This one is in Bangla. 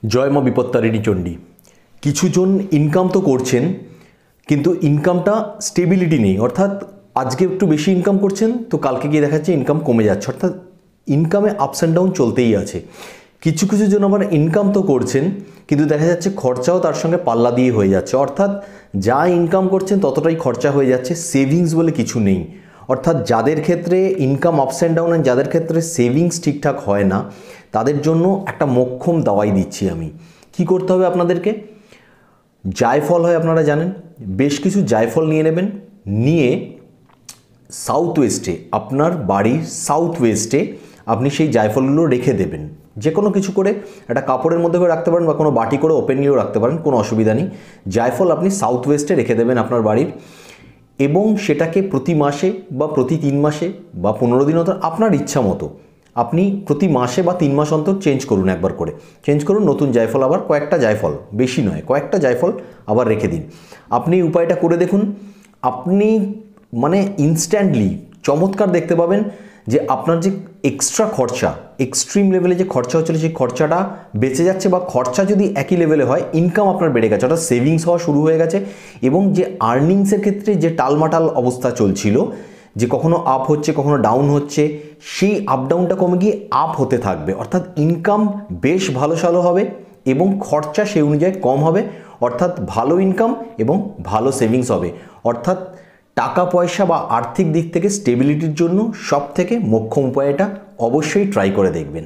জয় মা বিপত্তারিণী চণ্ডী। কিছুজন ইনকাম তো করছেন, কিন্তু ইনকামটা স্টেবিলিটি নেই। অর্থাৎ আজকে একটু বেশি ইনকাম করছেন, তো কালকে গিয়ে দেখা যাচ্ছে ইনকাম কমে যাচ্ছে। অর্থাৎ ইনকামে আপস অ্যান্ড ডাউন চলতেই আছে। কিছু কিছু জন আবার ইনকাম তো করছেন, কিন্তু দেখা যাচ্ছে খরচাও তার সঙ্গে পাল্লা দিয়ে হয়ে যাচ্ছে। অর্থাৎ যা ইনকাম করছেন ততটাই খরচা হয়ে যাচ্ছে, সেভিংস বলে কিছু নেই। অর্থাৎ যাদের ক্ষেত্রে ইনকাম আপস অ্যান্ড ডাউন, যাদের ক্ষেত্রে সেভিংস ঠিকঠাক হয় না, তাদের জন্য একটা মোক্ষম দাওয়াই দিচ্ছি আমি। কি করতে হবে আপনাদেরকে? জায়ফল হয় আপনারা জানেন, বেশ কিছু জায়ফল নিয়ে নেবেন। নিয়ে সাউথ ওয়েস্টে, আপনার বাড়ির সাউথ ওয়েস্টে আপনি সেই জায়ফলগুলো রেখে দেবেন। যে কোনো কিছু করে, একটা কাপড়ের মধ্যে করে রাখতে পারেন বা কোনো বাটি করে ওপেনলিও রাখতে পারেন, কোনো অসুবিধা নেই। জায়ফল আপনি সাউথ ওয়েস্টে রেখে দেবেন আপনার বাড়ির, এবং সেটাকে প্রতি মাসে বা প্রতি 3 মাসে বা 15 দিন অন্তর আপনার ইচ্ছা মতো আপনি প্রতি মাসে বা 3 মাস অন্তর চেঞ্জ করুন, একবার করে চেঞ্জ করুন। নতুন জায়ফল, আবার কয়েকটা জায়ফল, বেশি নয়, কয়েকটা জায়ফল আবার রেখে দিন। আপনি উপায়টা করে দেখুন, আপনি মানে ইনস্ট্যান্টলি চমৎকার দেখতে পাবেন যে আপনার যে এক্সট্রা খরচা, এক্সট্রিম লেভেলে যে খরচা হচ্ছিল, সেই খরচাটা বেঁচে যাচ্ছে। বা খরচা যদি একই লেভেলে হয়, ইনকাম আপনার বেড়ে গেছে, অর্থাৎ সেভিংস হওয়া শুরু হয়ে গেছে। এবং যে আর্নিংসের ক্ষেত্রে যে টালমাটাল অবস্থা চলছিল, যে কখনো আপ হচ্ছে কখনো ডাউন হচ্ছে, সেই আপ ডাউনটা কমে গিয়ে আপ হতে থাকবে। অর্থাৎ ইনকাম বেশ ভালো সালো হবে এবং খরচা সেই অনুযায়ী কম হবে। অর্থাৎ ভালো ইনকাম এবং ভালো সেভিংস হবে। অর্থাৎ টাকা পয়সা বা আর্থিক দিক থেকে স্টেবিলিটির জন্য সব থেকে মোক্ষম উপায়টা অবশ্যই ট্রাই করে দেখবেন।